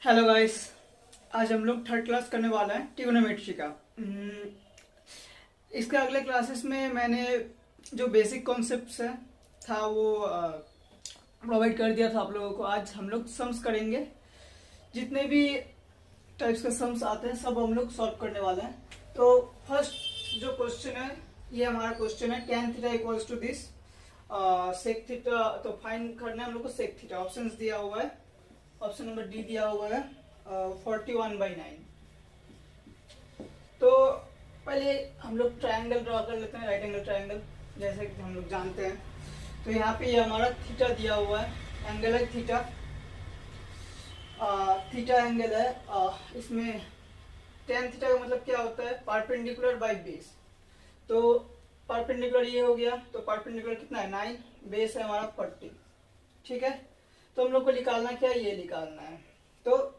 Hello guys. आज हम लोग थर्ड क्लास करने वाला है ट्रिग्नोमेट्री का। इसके अगले क्लासेस में मैंने जो बेसिक कॉन्सेप्ट्स है था वो प्रोवाइड कर दिया था आप लोगों को। आज हम लोग सम्स करेंगे। जितने भी टाइप्स के सम्स आते हैं सब हम लोग सॉल्व करने वाले हैं। तो फर्स्ट जो क्वेश्चन है ये हमारा क्वेश्चन है tan theta equals to this sec theta. तो फाइंड करना है हम लोग को सेक थीटा। ऑप्शंस दिया हुआ है। ऑप्शन नंबर डी दिया हुआ है 41/9। तो पहले हम लोग ट्रायंगल ड्रॉ कर लेते हैं, राइट एंगल ट्रायंगल, जैसे कि हम लोग जानते हैं। तो यहाँ पे ये हमारा थीटा दिया हुआ है, एंगल है थीटा। थीटा एंगल है। इसमें tan थीटा का मतलब क्या होता है? Perpendicular by base. तो परपेंडिकुलर ये हो गया, तो परपेंडिकुलर कितना है 9, बेस है हमारा 40। ठीक है, तो हम लोग को निकालना क्या है, ये निकालना है। तो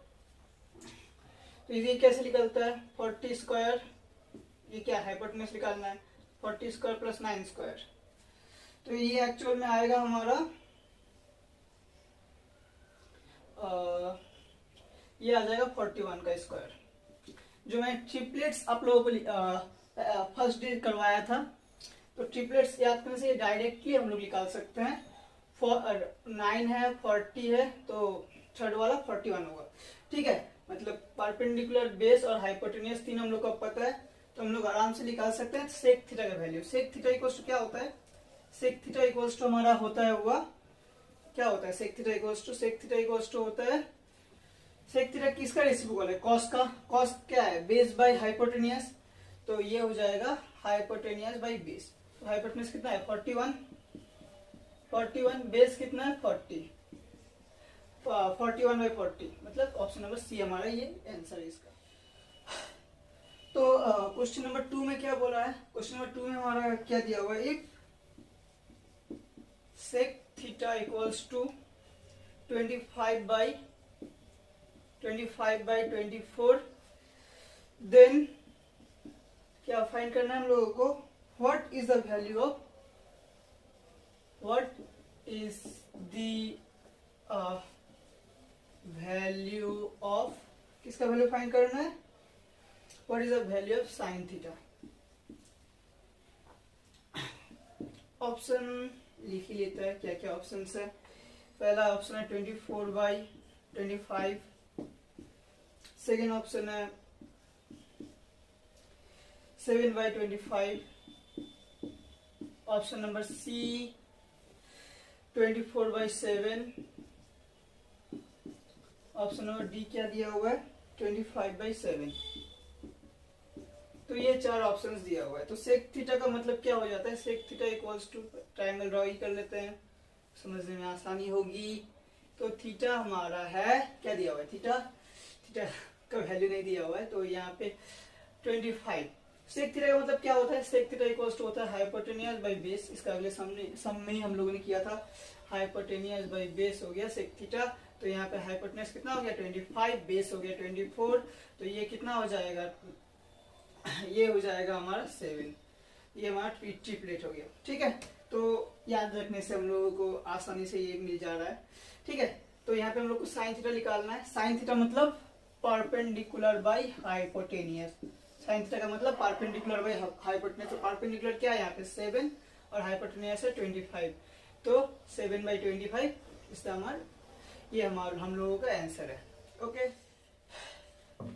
ये कैसे निकलता है? 40 स्क्वायर, ये क्या हाइपोटेन्यूज निकालना है, 40 स्क्वायर प्लस 9 स्क्वायर। तो ये एक्चुअल में आएगा हमारा ये आ जाएगा 41 का स्क्वायर। जो मैं ट्रिपलेट्स आप लोगों को फर्स्ट डे करवाया था, तो ट्रिपलेट्स याद करने से ये डायरेक्टली हम लोग निकाल सकते हैं। 9 है, 40 है, तो थर्ड वाला 41 होगा। ठीक है, मतलब परपेंडिकुलर बेस और हाइपोटेन्यूज तीन हम लोग को पता है, तो हम लोग आराम से निकाल सकते हैं सेक थीटा का value. Sec theta equals to क्या होता है? सेक थीटा इक्वल्स टू हमारा होता है हुआ क्या होता है? सेक थीटा इक्वल्स टू होता है, सेक थीटा किसका रेसिप्रोकल है? कॉस का। कॉस क्या है? Base by hypotenuse. तो ये हो जाएगा हाइपोटेन्यूज बाय बेस। तो हाइपोटेन्यूज कितना है 41, बेस कितना है 40, 41/40, मतलब ऑप्शन नंबर सी हमारा ये आंसर है इसका। तो क्वेश्चन नंबर 2 में क्या बोला है? क्वेश्चन नंबर 2 में हमारा क्या दिया हुआ है? If sec theta equals to 25/24, then क्या फाइंड करना है हम लोगों को? What is the value of किसका वैल्यू फाइंड करना है? What is the value of sine theta. Option लिख ही लेता है, क्या क्या ऑप्शन है। पहला ऑप्शन है 24/25, सेकेंड ऑप्शन है 7/25, option number C 24/7, option number D क्या दिया हुआ है 25/7। तो ये चार ऑप्शंस दिया हुआ है। तो सेक थीटा का मतलब क्या हो जाता है? Sec theta equals to triangle draw ही कर लेते हैं, समझने में आसानी होगी। तो थीटा हमारा है, क्या दिया हुआ है? थीटा का वैल्यू नहीं दिया हुआ है, तो यहाँ पे 25। सेक थीटा का मतलब क्या होता है? सेक थीटा इक्वल्स टू होता है हाइपोटेन्यूज बाय बेस। इसका अगले सम में ही हम लोगों ने किया था, हाइपोटेन्यूज बाय बेस हो गया सेक थीटा। तो यहाँ पे हाइपोटेन्यूज कितना हो गया 25, बेस हो गया 24, तो ये कितना हो जाएगा? ये हो जाएगा हमारा 7। ये हमारा ट्रिपलेट हो गया। ठीक है, तो याद रखने से हम लोगों को आसानी से ये मिल जा रहा है। ठीक है, तो यहाँ पे हम लोग को साइन थीटा निकालना है। साइन थीटा मतलब perpendicular by hypotenuse. Sign theta का मतलब परपेंडिकुलर बाय हाइपोटेन्यूज। तो परपेंडिकुलर क्या है यहाँ पे 7 और हाइपोटेन्यूज है 25, तो 7/25 इसका हमारा ये हम लोगों का आंसर है। ओके,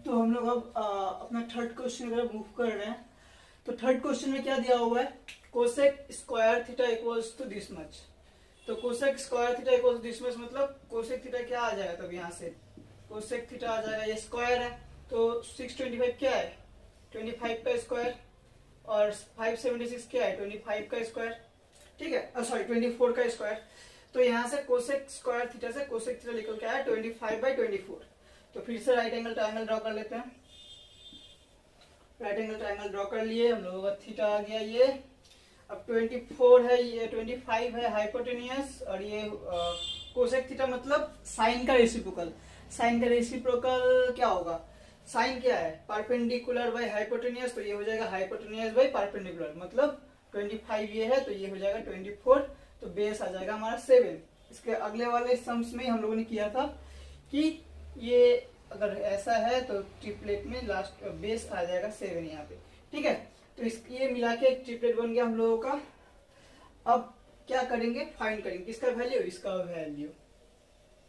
तो हम लोग अब अपना थर्ड क्वेश्चन की तरफ मूव कर रहे हैं। तो थर्ड क्वेश्चन में क्या दिया हुआ है? Cosec square theta equals to this much. तो cosec square theta equals to this much मतलब कोसेक थीटा क्या आ जाएगा? तब यहाँ से कोसेक थीटा आ जाएगा, ये स्क्वायर है, तो 625 क्या है 25 का स्क्वायर, और 576 क्या है 25 का स्क्वायर। ठीक है, सॉरी 24 का स्क्वायर। तो यहाँ से कोसेक स्क्वायर थीटा से कोसेक थीटा निकल के आया 25/24। तो फिर से राइट एंगल ट्रायंगल ड्रॉ कर लेते हैं। राइट एंगल ट्रायंगल ड्रॉ कर लिए हम लोगों का, थीटा आ गया ये। अब 24 है, ये 25 है हाइपोटेन्यूज, और ये कोसेक थीटा मतलब साइन का रेसिप्रोकल। साइन का रेसिप्रोकल क्या होगा? साइन क्या है? परपेंडिकुलर बाय हाइपोटेन्यूज, तो ये हो जाएगा हाइपोटेन्यूज बाय परपेंडिकुलर, मतलब 25 ये है, तो ये हो जाएगा 24, तो बेस आ जाएगा हमारा 7। इसके अगले वाले सम्स में हम लोगों ने किया था कि ये अगर ऐसा है तो ट्रिपलेट में लास्ट बेस आ जाएगा 7 यहाँ पे। ठीक है, तो इस ये मिला के एक ट्रिपलेट बन गया हम लोगों का। अब क्या करेंगे, फाइंड करेंगे किसका वैल्यू, इसका वैल्यू।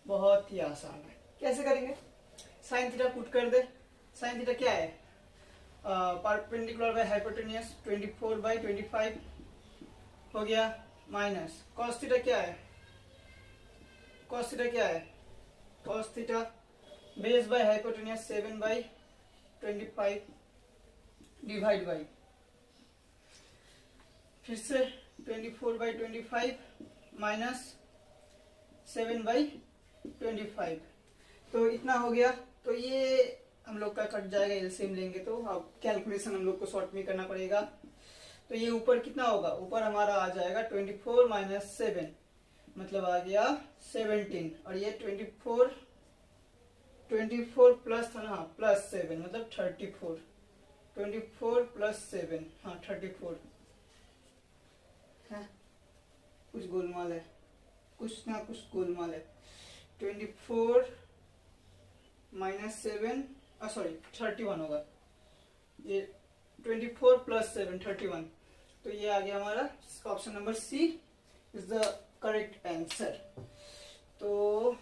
बहुत ही आसान है, कैसे करेंगे, साइन थीटा पुट कर दे। साइन थीटा क्या है, परपेंडिकुलर बाय हाइपोटेन्यूज 24/25 हो गया, माइनस कॉस थीटा क्या है, कॉस थीटा क्या है, cos theta base by hypotenuse 7/25 divide by फिर से 24/25 माइनस 7/25, तो इतना हो गया। तो ये हम लोग का कट जाएगा, एलसीएम लेंगे तो अब कैलकुलेशन हम लोग को शॉर्ट में करना पड़ेगा। तो ये ऊपर कितना होगा, ऊपर हमारा आ जाएगा 24 माइनस 7 मतलब आ गया 17, और ये 24 प्लस था ना, प्लस 7 मतलब 34, 24 प्लस 7 हाँ 34 है, कुछ गोलमाल है, कुछ ना कुछ गोलमाल है। 24 माइनस 7 सॉरी 31 होगा, ये 24 प्लस 7 31, तो ये आ गया हमारा option number C is the correct answer. तो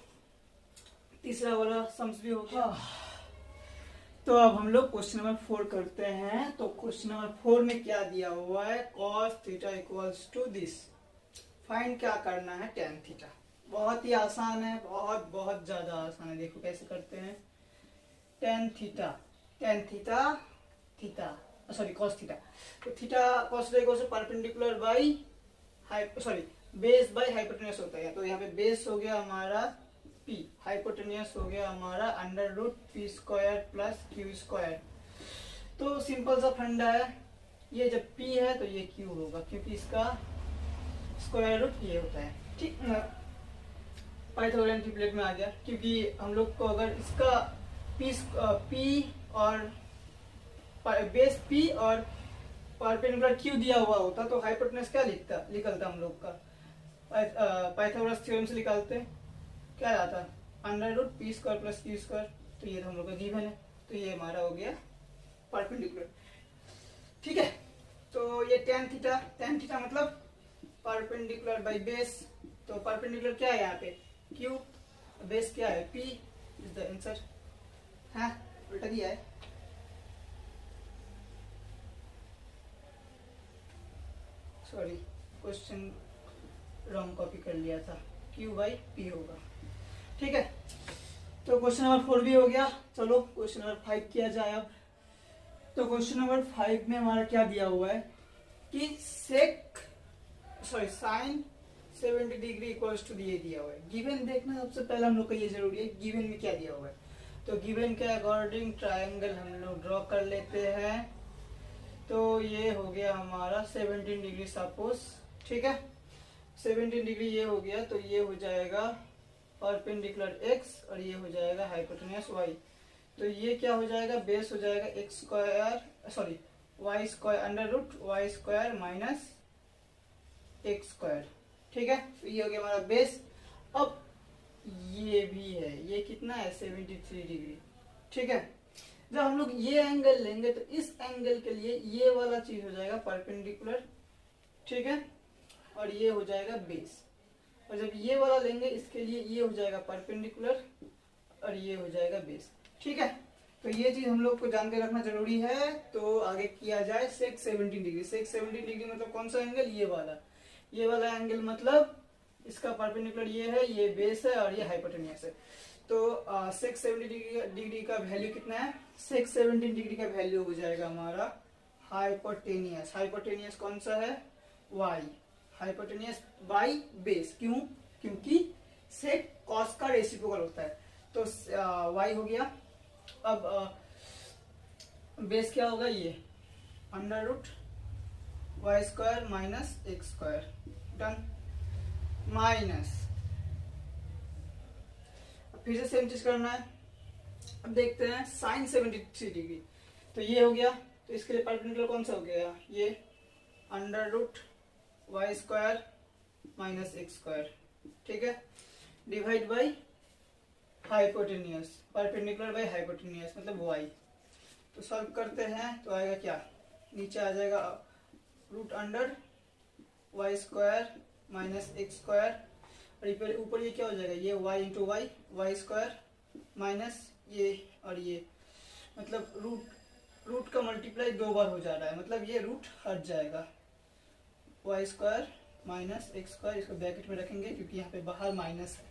तीसरा वाला सम्स भी हो गया। तो अब हम लोग क्वेश्चन नंबर 4 करते हैं। तो क्वेश्चन नंबर 4 में क्या दिया हुआ है, cos theta equals to this, find क्या करना है, tan थीटा। बहुत ही आसान है, बहुत बहुत ज्यादा आसान है। देखो कैसे करते हैं, tan theta sorry cos theta, तो theta cos theta equals to perpendicular by sorry base by hypotenuse होता है। तो यहाँ पे बेस हो गया हमारा p, हाइपोटेन्यूज हो गया हमारा under root p square plus q square. तो सिंपल सा फंडा है, ये जब p है तो ये q होगा क्योंकि इसका स्क्वायर रूट ये होता है। ठीक, पाइथागोरियन ट्रिपलेट में आ गया, क्योंकि हम लोग को अगर इसका p और बेस p और परपेंडिकुलर q दिया हुआ होता तो हाइपोटेन्यूज क्या निकलता हम लोग का, पाइथागोरस थ्योरम से निकालते क्या आता, under root p square plus q square. तो ये तो हम लोग का गिवन है, तो ये हमारा हो गया परपेंडिकुलर। ठीक है, तो ये tan थीटा मतलब परपेंडिकुलर बाय बेस। तो परपेंडिकुलर क्या है यहाँ पे q, बेस क्या है p इज द आंसर। हाँ उल्टा दिया है, सॉरी क्वेश्चन रॉन्ग कॉपी कर लिया था, q/p होगा। ठीक है, तो क्वेश्चन नंबर 4 भी हो गया। चलो क्वेश्चन नंबर 5 किया जाए अब। तो क्वेश्चन नंबर 5 में हमारा क्या दिया हुआ है कि साइन 70 डिग्री इक्वल्स टू ये दिया हुआ है। गिवन देखना सबसे पहले हम लोग को ये जरूरी है, गिवन में क्या दिया हुआ है। तो गिवन के अकॉर्डिंग ट्रायंगल हम लोग ड्रॉ कर लेते हैं। तो ये हो गया हमारा 17 डिग्री सपोज, ठीक है 17 डिग्री ये हो गया, तो ये हो जाएगा परपेंडिकुलर x और ये हो जाएगा हाइपोटेन्यूज y। तो ये क्या हो जाएगा, बेस हो जाएगा x square sorry y square under root y square minus x square. ठीक है, तो ये हो गया हमारा बेस। अब ये भी है, ये कितना है 73 डिग्री। ठीक है, जब हम लोग ये एंगल लेंगे तो इस एंगल के लिए ये वाला चीज हो जाएगा परपेंडिकुलर, ठीक है, और ये हो जाएगा बेस। और जब ये वाला लेंगे इसके लिए ये हो जाएगा परपेंडिकुलर और ये हो जाएगा बेस। ठीक है, तो ये चीज हम लोग को जान के रखना जरूरी है। तो आगे किया जाए सेक 17 डिग्री। सेक 17 डिग्री मतलब कौन सा एंगल, ये वाला एंगल मतलब इसका परपेंडिकुलर ये है, ये बेस है और ये हाइपोटेन्यूज है। तो सेक 70 डिग्री का वैल्यू कितना है, सेक 17 डिग्री का वैल्यू हो जाएगा हमारा हाइपोटेन्यूज। हाइपोटेन्यूज कौन सा है, y, हाइपोटेन्यूज बाई बेस। क्यों, क्योंकि सेक कॉस का रेसिप्रोकल होता है। तो y हो गया। अब बेस क्या होगा, ये under root y square minus x square, done, minus फिर से सेम चीज करना है। अब देखते हैं साइन 73 डिग्री, तो ये हो गया, तो इसके लिए परपेंडिकुलर कौन सा हो गया, ये under root y square minus x square. ठीक है, divide by hypotenuse, perpendicular by hypotenuse मतलब y। तो सॉल्व करते हैं तो आएगा क्या, नीचे आ जाएगा root under y square minus x square, और ऊपर ये क्या हो जाएगा, ये y into y, y square minus ये और ये, मतलब रूट का मल्टीप्लाई 2 बार हो जा रहा है, मतलब ये रूट हट जाएगा, y square minus x square, इसको ब्रैकेट में रखेंगे क्योंकि यहाँ पे बाहर माइनस है।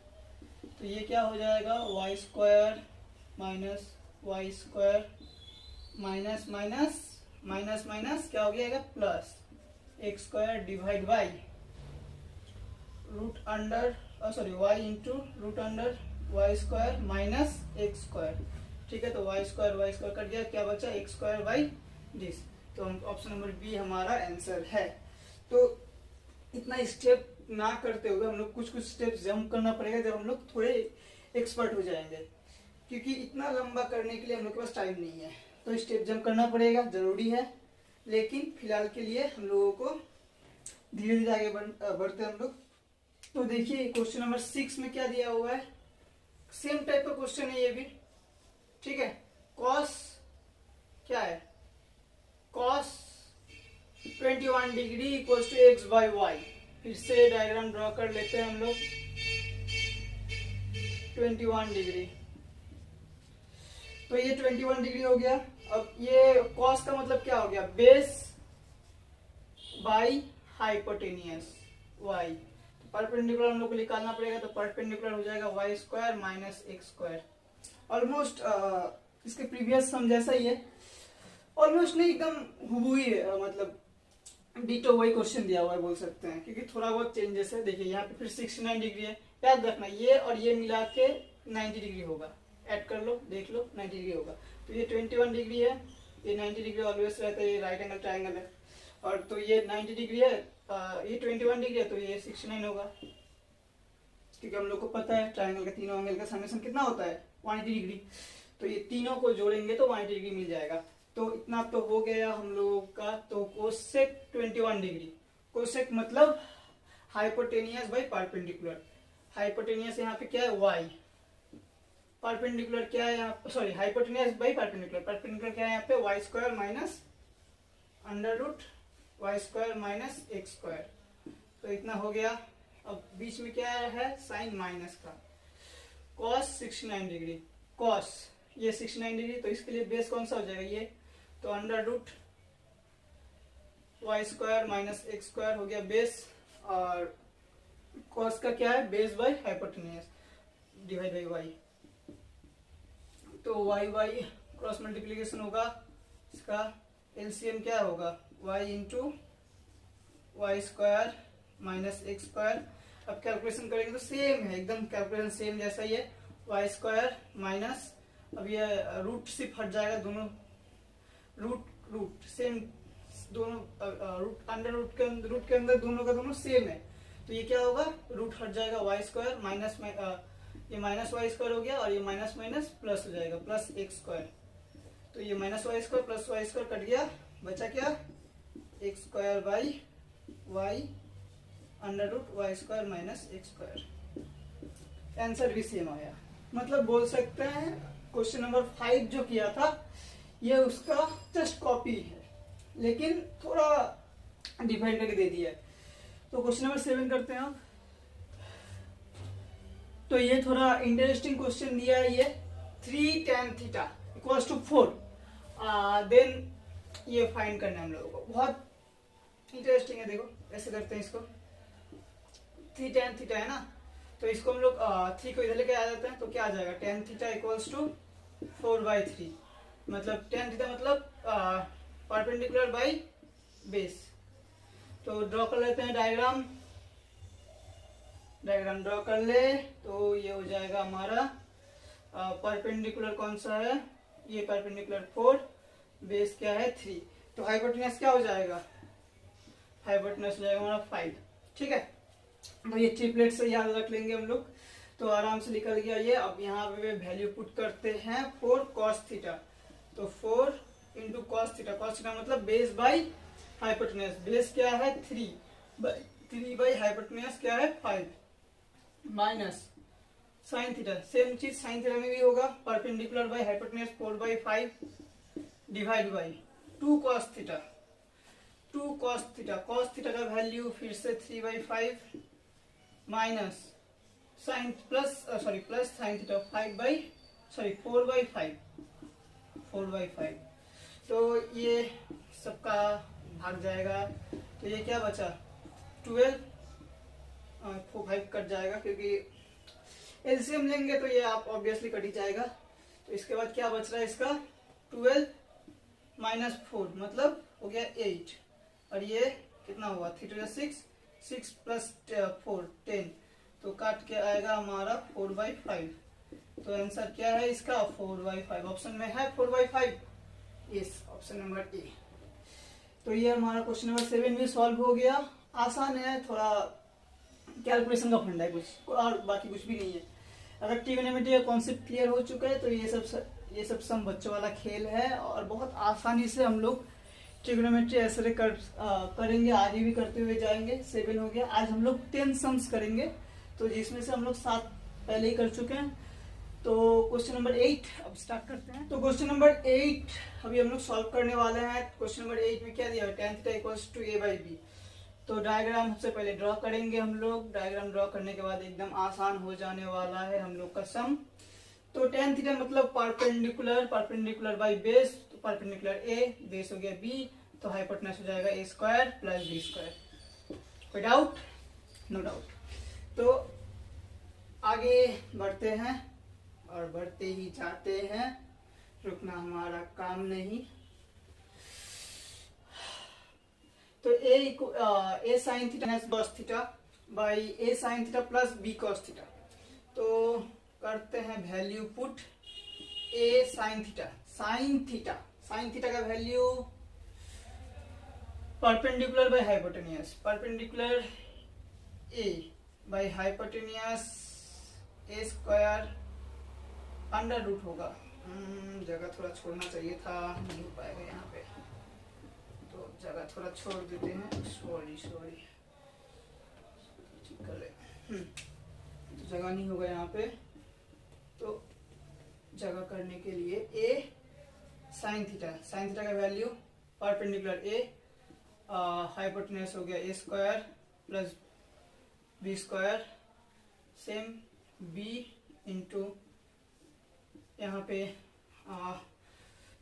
तो ये क्या हो जाएगा, y square minus y square minus minus minus minus क्या हो जाएगा plus x square divide by root under sorry y into root under y square minus x square. ठीक है, तो वाई स्क्वायर कट गया, क्या बचा एक्स स्क्वायर बाई दिस। तो ऑप्शन नंबर बी हमारा आंसर है। तो इतना स्टेप ना करते हुए हम लोग कुछ स्टेप जंप करना पड़ेगा जब हम लोग थोड़े एक्सपर्ट हो जाएंगे, क्योंकि इतना लंबा करने के लिए हम लोग के पास टाइम नहीं है। तो स्टेप जंप करना पड़ेगा, जरूरी है, लेकिन फिलहाल के लिए हम लोगों को धीरे धीरे आगे बढ़ते हम लोग। तो देखिए क्वेश्चन नंबर 6 में क्या दिया हुआ है, सेम टाइप का क्वेश्चन है ये भी। ठीक है, कॉस क्या है, cos 21 degree equals to x by y. फिर से डायग्राम ड्रॉ कर लेते हैं हम लोग। 21 डिग्री, तो ये 21 डिग्री हो गया। अब ये कॉस का मतलब क्या हो गया, base by hypotenuse y. Perpendicular हम लोग को निकालना पड़ेगा, तो परपेंडिकुलर हो जाएगा y square minus x square. Almost इसके प्रीवियस सम जैसा ही है, ऑलमोस्ट नहीं एकदम हुबहू ही है, मतलब डिटो वही क्वेश्चन दिया हुआ है बोल सकते हैं, क्योंकि थोड़ा बहुत चेंजेस है। देखिए यहाँ पे फिर 69 डिग्री है, याद रखना ये और ये मिला के 90 डिग्री होगा, ऐड कर लो देख लो 90 डिग्री होगा। तो ये 21 डिग्री है, ये 90 डिग्री ऑलवेज रहता है, ये राइट एंगल ट्राइंगल है। और तो ये 90 डिग्री है, ये 21 डिग्री है, तो ये 69 होगा, क्योंकि हम लोग को पता है ट्राइंगल के तीनों एंगल का समेशन कितना होता है 180 डिग्री। तो ये तीनों को जोड़ेंगे तो 180 डिग्री मिल जाएगा। तो इतना तो हो गया हम लोगों का। तो कोसेक 21 डिग्री, कोसेक मतलब हाइपोटेनियस बाई परपेंडिकुलर। हाइपोटेनियस यहाँ पे क्या है y, परपेंडिकुलर क्या है यहाँ, sorry hypotenuse by perpendicular, perpendicular क्या है यहाँ पे y square minus under root y square minus x square. तो इतना हो गया। अब बीच में क्या है साइन माइनस का, cos 69 डिग्री, cos ये 69 डिग्री, तो इसके लिए बेस कौन सा हो जाएगा ये, तो under root y square minus x square हो गया बेस, और cos का क्या है base by hypotenuse divide by y. तो वाई वाई क्रॉस मल्टीप्लीकेशन होगा, इसका एलसीएम क्या होगा y into y square minus x square. अब कैलकुलेशन करेंगे तो सेम है एकदम, कैलकुलेशन सेम जैसा ही है, वाई स्क्वायर माइनस, अब ये रूट सिर्फ हट जाएगा, दोनों रूट सेम, दोनों रूट अंडर रूट के अंदर दोनों का दोनों सेम है। तो ये क्या होगा, रूट हट जाएगा, वाई स्क्वायर माइनस ये माइनस वाई स्क्वायर हो गया, और ये माइनस माइनस प्लस हो जाएगा, प्लस एक्स स्क्वायर। तो ये minus y square plus y square cut गया, बचा क्या x square by y under root y square minus x square. Answer भी सेम आया, मतलब बोल सकते हैं क्वेश्चन नंबर 5 जो किया था ये उसका जस्ट कॉपी है, लेकिन थोड़ा डिफाइन करके दे दिया है। तो क्वेश्चन नंबर 7 करते हैं हम। तो ये थोड़ा इंटरेस्टिंग क्वेश्चन दिया है, ये 3 tan theta equals to 4, then ये फाइंड करना है हम लोगों को, बहुत इंटरेस्टिंग है। देखो ऐसे करते हैं इसको, 3 tan थीटा है ना, तो इसको हम लोग 3 को इधर लेके आ जाते हैं, तो क्या आ जाएगा tan थीटा इक्वल्स टू 4/3, मतलब tan थीटा मतलब परपेंडिकुलर बाई बेस। तो ड्रॉ कर लेते हैं डायग्राम ड्रॉ कर ले, तो ये हो जाएगा हमारा परपेंडिकुलर कौन सा है, ये परपेंडिकुलर 4, बेस क्या है 3, तो हाइपोटेनस क्या हो जाएगा, हाइपोटेनस हो जाएगा हमारा 5। ठीक है, तो ये ट्रिपलेट से याद रख लेंगे हम लोग, तो आराम से निकल गया ये। अब यहाँ पे वैल्यू पुट करते हैं 4 cos थीटा, तो 4 इंटू cos थीटा मतलब बेस बाई हाइपोटेनस, बेस क्या है 3 बाई हाइपोटेनस क्या है 5, माइनस साइन थीटा, सेम चीज साइन थीटा में भी होगा, perpendicular by hypotenuse 4/5 divide by 2 cos theta. 2 cos theta, cos theta का वैल्यू फिर से 3/5 minus sine plus sine theta 4/5, तो ये सबका भाग जाएगा, तो ये क्या बचा 12, 5 कट जाएगा क्योंकि एलसीएम लेंगे तो ये आप ऑब्वियसली कट ही जाएगा। तो इसके बाद क्या बच रहा है इसका 12 माइनस 4 मतलब हो गया 8, और ये कितना हुआ 3 6, 6 प्लस 4 10, तो काट के आएगा हमारा 4/5। तो आंसर क्या है इसका 4/5, ऑप्शन में है 4/5, यस ऑप्शन नंबर ए। तो ये हमारा क्वेश्चन नंबर 7 भी सॉल्व हो गया। आसान है, थोड़ा कैलकुलेशन का फंडा है कुछ, और बाकी कुछ भी नहीं है। अगर ट्रिग्नोमेट्री का कॉन्सेप्ट क्लियर हो चुका है तो ये सब सम बच्चों वाला खेल है, और बहुत आसानी से हम लोग ट्रिग्नोमेट्री ऐसे करेंगे, आगे भी करते हुए जाएंगे। 7 हो गया, आज हम लोग 10 सम्स करेंगे, तो जिसमें से हम लोग 7 पहले ही कर चुके हैं। तो क्वेश्चन नंबर 8 अब स्टार्ट करते हैं। तो क्वेश्चन नंबर 8 अभी हम लोग सॉल्व करने वाले हैं। क्वेश्चन नंबर 8 में क्या दिया है, tan theta equals to a/b। तो डायग्राम सबसे पहले ड्रॉ करेंगे हम लोग। डायग्राम ड्रॉ करने के बाद एकदम आसान हो जाने वाला है हम लोग का सम। तो tan थीटा मतलब परपेंडिकुलर बाई बेस, तो परपेंडिकुलर a, बेस हो गया b, तो हाइपोटेन्यूज हो जाएगा a square plus b square. कोई डाउट? No doubt. तो आगे बढ़ते हैं और बढ़ते ही जाते हैं, रुकना हमारा काम नहीं। तो a sine theta cos theta by a sine theta plus b cos theta. तो करते हैं value put, a sine theta का value perpendicular by hypotenuse, perpendicular a by hypotenuse a square under root होगा। जगह थोड़ा छोड़ना चाहिए था, नहीं हो पाएगा यहाँ पे, तो जगह थोड़ा छोड़ देते हैं। सॉरी ठीक कर ले। तो जगह नहीं होगा यहाँ पे, तो जगह करने के लिए a साइन थीटा का वैल्यू परपेंडिकुलर a, हाइपोटेन्यूज हो गया a square plus b square, same b into यहाँ पे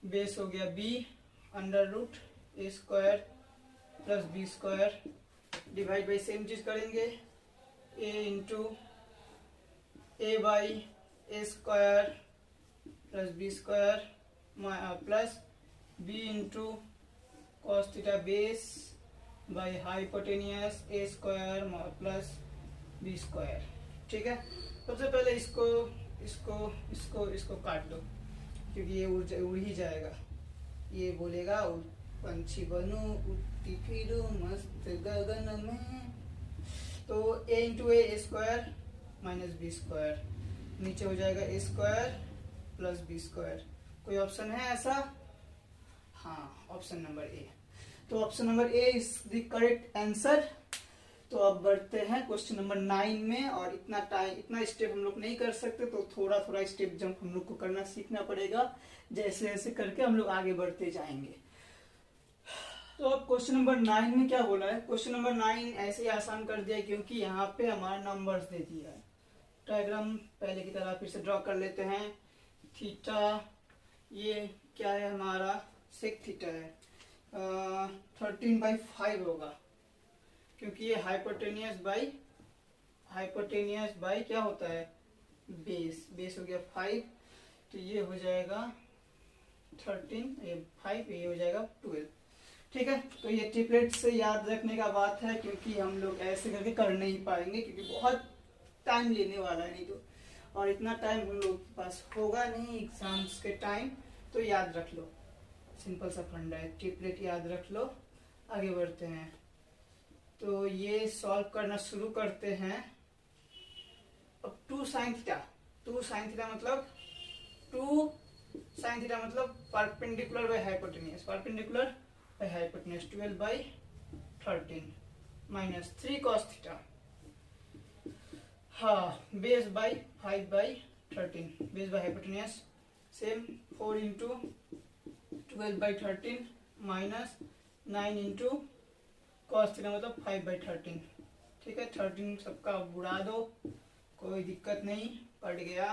बेस हो गया b under root a square plus b square divide by same चीज करेंगे a into a by a square plus b square plus b into cos theta base by hypotenuse a square plus b square. ठीक है, सबसे पहले इसको काट दो, क्योंकि ये उड़ ही जाएगा। ये बोलेगा पंछी बनू उड़ती फिरू मस्त गगन में। तो a into a square minus b square, नीचे हो जाएगा a square plus b square. कोई ऑप्शन है ऐसा? हाँ, ऑप्शन नंबर ए। तो option number A is the correct answer. तो अब बढ़ते हैं क्वेश्चन नंबर 9 में, और इतना स्टेप हम लोग नहीं कर सकते, तो थोड़ा स्टेप जंप हम लोग को करना सीखना पड़ेगा। जैसे जैसे करके हम लोग आगे बढ़ते जाएंगे। तो अब क्वेश्चन नंबर 9 में क्या बोला है, क्वेश्चन नंबर 9 ऐसे ही आसान कर दिया क्योंकि यहाँ पे हमारा नंबर्स दे दिया है। डायग्राम पहले की तरह फिर से ड्रॉ कर लेते हैं। थीटा ये क्या है हमारा, सेक थीटा है, 13/5 होगा, क्योंकि ये हाइपोटेनियस बाई क्या होता है, बेस हो गया 5, तो ये हो जाएगा 13, ये 5, ये हो जाएगा 12। ठीक है, तो ये ट्रिपलेट से याद रखने का बात है, क्योंकि हम लोग ऐसे करके कर नहीं पाएंगे, क्योंकि बहुत टाइम लेने वाला है नहीं तो, और इतना टाइम हम लोग के पास होगा नहीं एग्जाम्स के टाइम। तो याद रख लो, सिंपल सा फंडा है, ट्रिपलेट याद रख लो। आगे बढ़ते हैं, तो ये सॉल्व करना शुरू करते हैं। अब 2 साइन थीटा मतलब perpendicular by hypotenuse, 12/13 minus 3 cos theta हाँ, base by 5/13, base by hypotenuse same 4 into 12/13 minus 9 into cos theta मतलब 5/13। ठीक है, 13 सबका बुड़ा दो, कोई दिक्कत नहीं, पड़ गया।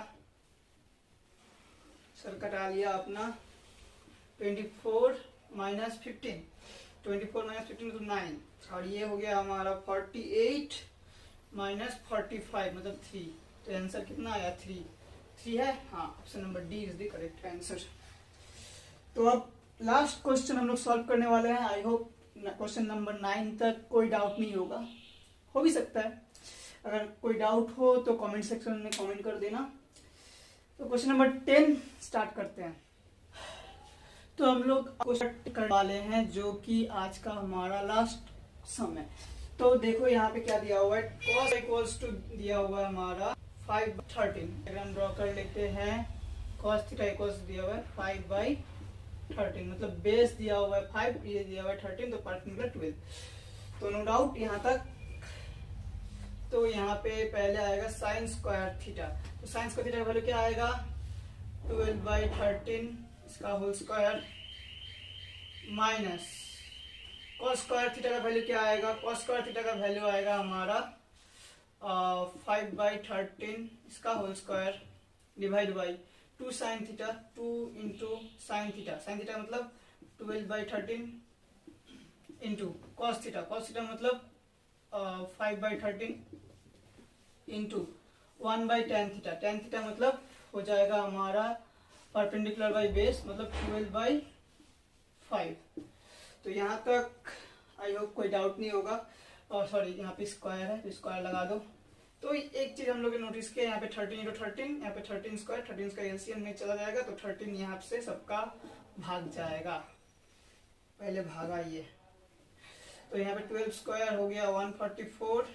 सर कटा लिया अपना 24 माइनस 15, 24 माइनस 15 मतलब 9, और ये हो गया हमारा 48 माइनस 45 मतलब 3। तो आंसर कितना आया? 3 है। हाँ, option number D is the correct answer. तो अब लास्ट क्वेश्चन हम लोग सॉल्व करने वाले हैं। आई होप क्वेश्चन नंबर 9 तक कोई डाउट नहीं होगा, हो भी सकता है। अगर कोई डाउट हो तो कमेंट सेक्शन में कमेंट कर देना। तो क्वेश्चन नंबर 10 स्टार्ट करते हैं। तो हम लोग क्वेश्चन करने वाले हैं जो कि आज का हमारा लास्ट सम है। तो देखो यहाँ पे क्या दिया हुआ है, cos इक्वल्स टू दिया हुआ है हमारा 5/13। डायग्राम ड्रॉ कर लेते हैं। cos थीटा इक्वल्स दिया हुआ है 5/13, मतलब बेस दिया हुआ है 5, ये दिया हुआ है 13, तो पार्ट 12। तो नो डाउट यहाँ तक। तो यहाँ पे पहले आएगा साइन स्क्वायर थीटा। तो साइन स्क्वायर थीटा का वैल्यू क्या आएगा? 12/13 इसका whole square minus cos square theta का वैल्यू क्या आएगा? कॉस स्क्वायर थीटा का वैल्यू आएगा हमारा 5/13 इसका whole square divide by 2 sine theta, 2 into sine theta, sine theta मतलब 12/13 into cos theta, cos theta मतलब 5/13 into 1/tan theta, tan theta मतलब हो जाएगा हमारा परपेंडिकुलर बाई बेस मतलब 12/5। तो यहाँ तक आई होप कोई डाउट नहीं होगा। और सॉरी, यहाँ पे स्क्वायर है तो स्क्वायर लगा दो। तो एक चीज हम लोग ने नोटिस किया, यहाँ पे 13 इंटू 13, यहाँ पे 13 स्क्वायर, 13 का एलसीएम में चला जाएगा तो 13 यहाँ से सबका भाग जाएगा। पहले भागा ये, तो यहाँ पे 12 स्क्वायर हो गया 144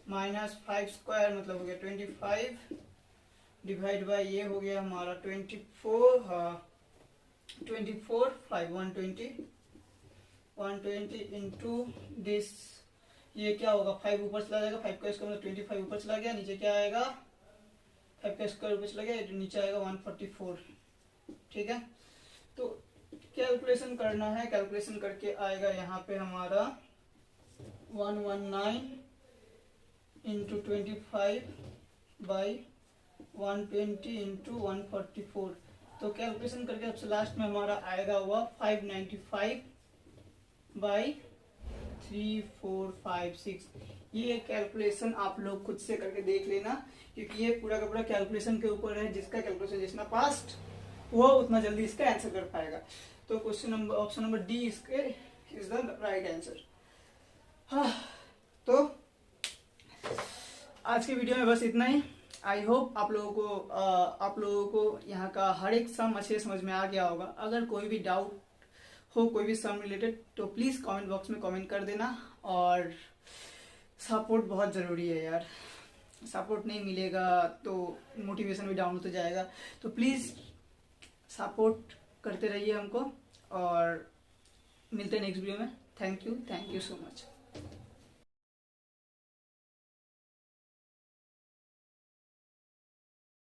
माइनस 5 स्क्वायर मतलब हो गया 25 डिवाइड बाई ये हो गया हमारा 24, हाँ 24 5 120 इंटू दिस, ये क्या होगा 5 ऊपर चला जाएगा, 5 का स्क्वायर मतलब 25 ऊपर चला गया, नीचे क्या आएगा 5 का स्क्वायर ऊपर चला गया, नीचे आएगा 144। ठीक है, तो कैलकुलेशन करना है, कैलकुलेशन करके आएगा यहाँ पे हमारा 119 इंटू 25 बाई 120 इंटू 144। तो कैलकुलेशन करके सबसे लास्ट में हमारा आएगा हुआ 595 बाई 3456। ये कैलकुलेशन आप लोग खुद से करके देख लेना, क्योंकि ये पूरा का पूरा कैलकुलेशन के ऊपर है। जिसका कैलकुलेशन जितना फास्ट वो उतना जल्दी इसका आंसर कर पाएगा। तो question number option number D इसके इज द राइट आंसर। हाँ, तो आज की वीडियो में बस इतना ही। आई होप आप लोगों को यहाँ का हर एक सम अच्छे समझ में आ गया होगा। अगर कोई भी डाउट हो कोई भी सम रिलेटेड तो प्लीज कमेंट बॉक्स में कमेंट कर देना। और सपोर्ट बहुत जरूरी है यार, सपोर्ट नहीं मिलेगा तो मोटिवेशन भी डाउन होता जाएगा। तो प्लीज सपोर्ट करते रहिए हमको, और मिलते हैं नेक्स्ट वीडियो में। Thank you so much.